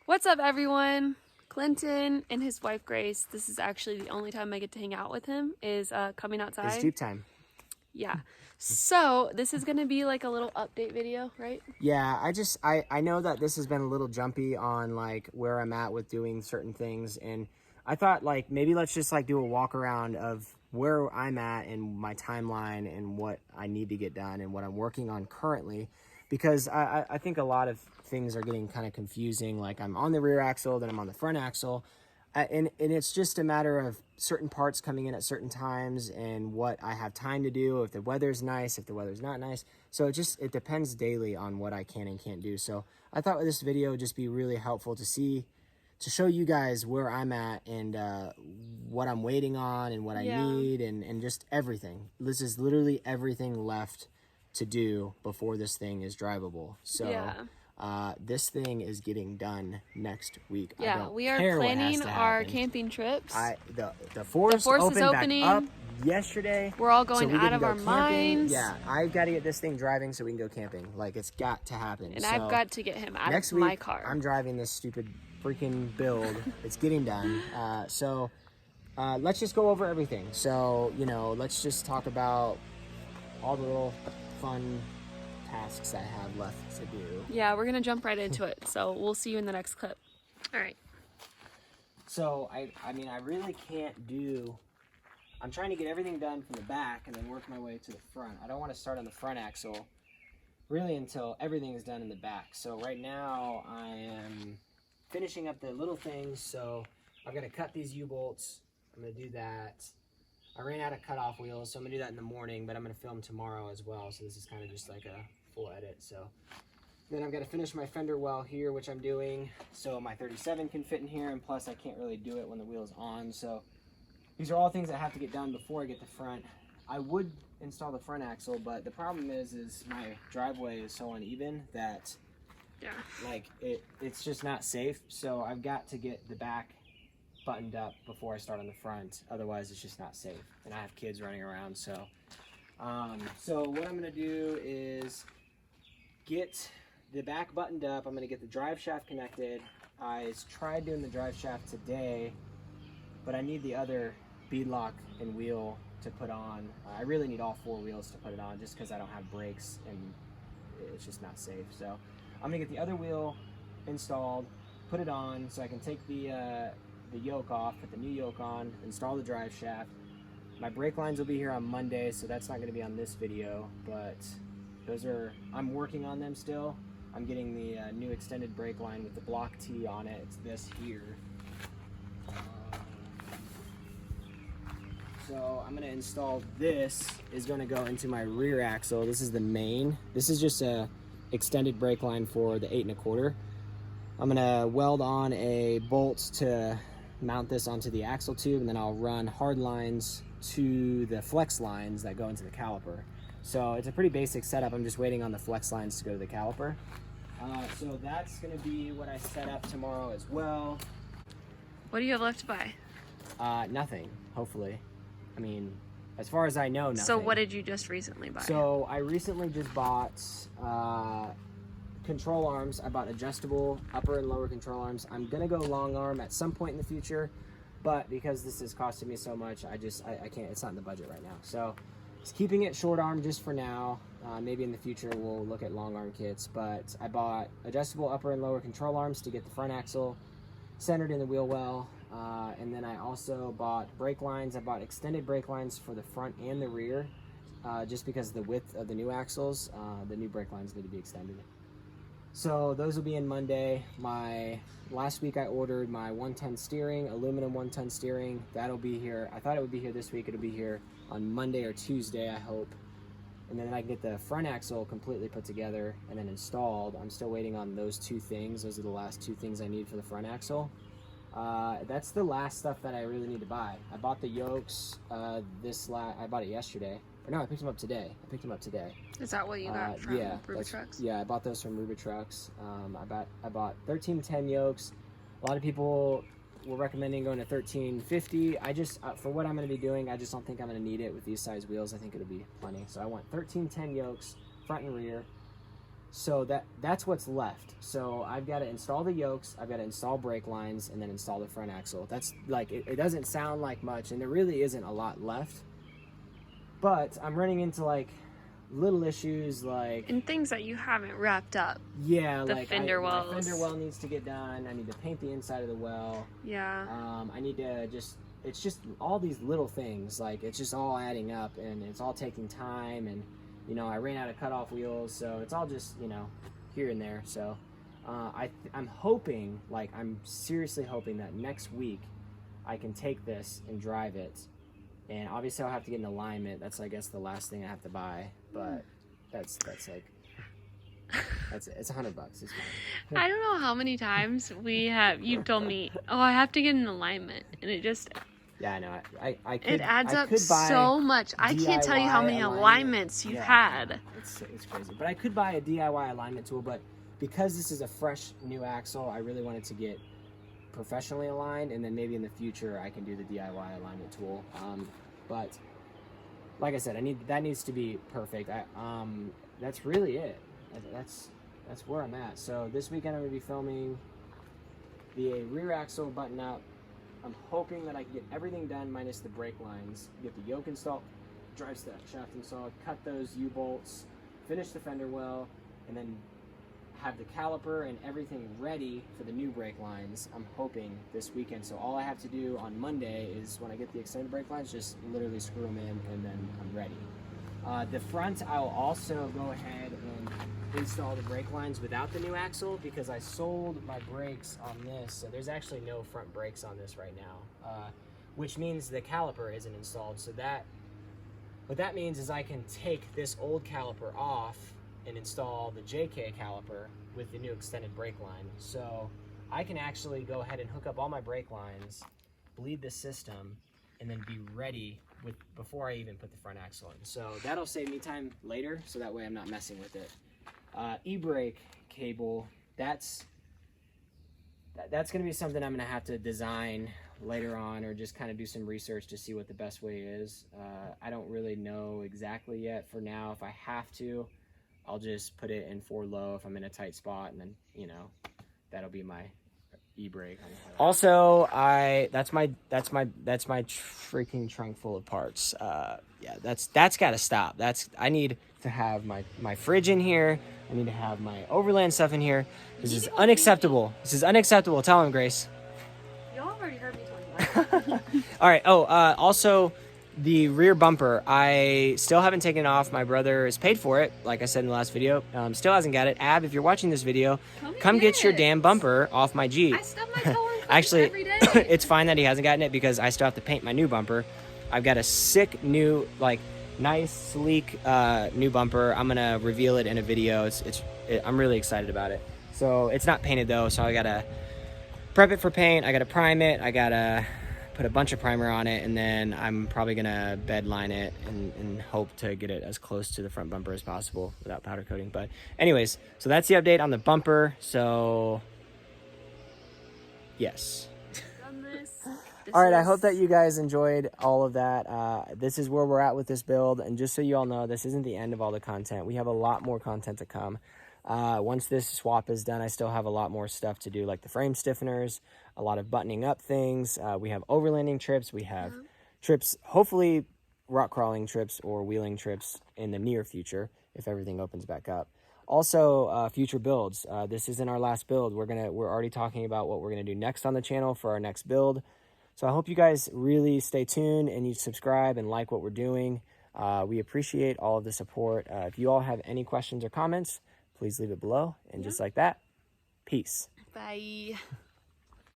What's up, everyone? Clinton and his wife Grace. This is actually the only time I get to hang out with him is coming outside. It's Jeep time. Yeah. So this is gonna be like a little update video, right? Yeah, I know that this has been a little jumpy on like where I'm at with doing certain things, and I thought like maybe let's just like do a walk around of where I'm at and my timeline and what I need to get done and what I'm working on currently, because I think a lot of things are getting kind of confusing. Like I'm on the rear axle, then I'm on the front axle. And it's just a matter of certain parts coming in at certain times and what I have time to do, if the weather's nice, if the weather's not nice. So it depends daily on what I can and can't do. So I thought this video would just be really helpful to show you guys where I'm at and what I'm waiting on and what I need and just everything. This is literally everything left to do before this thing is drivable. So this thing is getting done next week. Yeah, we are planning our camping trips. The forest is opened opening back up yesterday. We're all going so out of our minds. Yeah, I've got to get this thing driving so we can go camping. Like, it's got to happen. And I've got to get him out of my car. I'm driving this stupid freaking build. It's getting done. Let's just go over everything. So, let's just talk about all the little fun tasks I have left to do. Yeah, we're gonna jump right into it. So we'll see you in the next clip. All right. So I mean, I really can't do. I'm trying to get everything done from the back and then work my way to the front. I don't want to start on the front axle really until everything is done in the back. So right now I am finishing up the little things. So I've got to cut these U-bolts. I'm gonna do that. I ran out of cutoff wheels, so I'm gonna do that in the morning, but I'm gonna film tomorrow as well. So this is kind of just like a full edit. So then I've got to finish my fender well here, which I'm doing, so my 37 can fit in here, and plus I can't really do it when the wheel's on. So these are all things that have to get done before I get the front. I would install the front axle, but the problem is my driveway is so uneven that like it's just not safe. So I've got to get the back buttoned up before I start on the front, otherwise it's just not safe, and I have kids running around. So what I'm gonna do is get the back buttoned up. I'm gonna get the drive shaft connected. I tried doing the drive shaft today, but I need the other bead lock and wheel to put on. I really need all four wheels to put it on just because I don't have brakes and it's just not safe. So I'm gonna get the other wheel installed, put it on so I can take the yoke off, put the new yoke on, install the drive shaft. My brake lines will be here on Monday, so that's not gonna be on this video, but I'm working on them still. I'm getting the new extended brake line with the block T on it. It's this here. So I'm gonna install this, is gonna go into my rear axle. This is the main. This is just a extended brake line for the 8 1/4. I'm gonna weld on a bolt to mount this onto the axle tube, and then I'll run hard lines to the flex lines that go into the caliper. So it's a pretty basic setup. I'm just waiting on the flex lines to go to the caliper. So that's gonna be what I set up tomorrow as well. What do you have left to buy? Nothing, hopefully. I mean, as far as I know, nothing. So what did you just recently buy? So I recently just bought control arms. I bought adjustable upper and lower control arms. I'm gonna go long arm at some point in the future, but because this is costing me so much, I can't, it's not in the budget right now. So just keeping it short arm just for now. Maybe in the future we'll look at long arm kits, but I bought adjustable upper and lower control arms to get the front axle centered in the wheel well. And then I also bought brake lines. I bought extended brake lines for the front and the rear, just because of the width of the new axles. The new brake lines need to be extended. So those will be in Monday. Last week I ordered my 1-ton steering, aluminum 1-ton steering. That'll be here. I thought it would be here this week. It'll be here on Monday or Tuesday, I hope. And then I can get the front axle completely put together and then installed. I'm still waiting on those two things. Those are the last two things I need for the front axle. That's the last stuff that I really need to buy. I bought the yokes. I bought it yesterday. Or no, I picked them up today. Is that what you got from Rubicon? Yeah, I bought those from Rubicon. I bought 1310 yokes. A lot of people were recommending going to 1350. I just, for what I'm going to be doing, I just don't think I'm going to need it with these size wheels. I think it'll be plenty. So I want 1310 yokes, front and rear. So that's what's left. So I've got to install the yokes, I've got to install brake lines, and then install the front axle. That's like, it doesn't sound like much, and there really isn't a lot left. But I'm running into like little issues like... And things that you haven't wrapped up. Yeah, the like fender my wells. fender well needs to get done. I need to paint the inside of the well. Yeah. I need to it's just all these little things. Like, it's just all adding up, and it's all taking time, and you know, I ran out of cutoff wheels, so it's all just, you know, here and there. So I'm hoping, like, I'm seriously hoping that next week I can take this and drive it. And obviously I'll have to get an alignment. That's, I guess, the last thing I have to buy. But that's like, it's $100. It's fine. I don't know how many times you've told me, oh, I have to get an alignment, and it just... Yeah, I know. I could, it adds I up could buy so much. I can't tell you how many DIY alignments you've had. It's crazy. But I could buy a DIY alignment tool, but because this is a fresh new axle, I really wanted to get professionally aligned, and then maybe in the future I can do the DIY alignment tool. But like I said, that needs to be perfect. That's really it. That's where I'm at. So this weekend I'm going to be filming the rear axle button up. I'm hoping that I can get everything done minus the brake lines, get the yoke installed, drive shaft installed, cut those U-bolts, finish the fender well, and then have the caliper and everything ready for the new brake lines. I'm hoping this weekend. So all I have to do on Monday is, when I get the extended brake lines, just literally screw them in, and then I'm ready. The front, I'll also go ahead and install the brake lines without the new axle, because I sold my brakes on this, so there's actually no front brakes on this right now, which means the caliper isn't installed. So what that means is I can take this old caliper off and install the JK caliper with the new extended brake line. So I can actually go ahead and hook up all my brake lines, bleed the system, and then be ready before I even put the front axle in. So that'll save me time later, so that way I'm not messing with it. E-brake cable, that's going to be something I'm going to have to design later on, or just kind of do some research to see what the best way is. I don't really know exactly yet. For now, if I have to, I'll just put it in 4 low if I'm in a tight spot, and then, you know, that'll be my e-brake. Also, that's my freaking trunk full of parts. Yeah, that's got to stop. I need to have my fridge in here. I need to have my overland stuff in here. This is unacceptable. This is unacceptable. Tell him, Grace. Y'all have already heard me talking about it. All right. Oh, also, the rear bumper, I still haven't taken it off. My brother has paid for it, like I said in the last video. Still hasn't got it. Ab, if you're watching this video, come get your damn bumper off my Jeep. I stub my toe in Actually, every day. it's fine that he hasn't gotten it, because I still have to paint my new bumper. I've got a sick new, like, nice, sleek new bumper. I'm gonna reveal it in a video. I'm really excited about it. So it's not painted though, so I gotta prep it for paint. I gotta prime it. I gotta put a bunch of primer on it, and then I'm probably gonna bed line it and hope to get it as close to the front bumper as possible without powder coating. But anyways, so that's the update on the bumper. So yes. All right, I hope that you guys enjoyed all of that. This is where we're at with this build, and just so you all know, this isn't the end of all the content. We have a lot more content to come. Once this swap is done, I still have a lot more stuff to do, like the frame stiffeners, a lot of buttoning up things. We have overlanding trips. We have trips, hopefully rock crawling trips or wheeling trips in the near future if everything opens back up. Also, future builds. This isn't our last build. We're already talking about what we're gonna do next on the channel for our next build. So I hope you guys really stay tuned and you subscribe and like what we're doing. We appreciate all of the support. If you all have any questions or comments, please leave it below. And just like that, peace. Bye.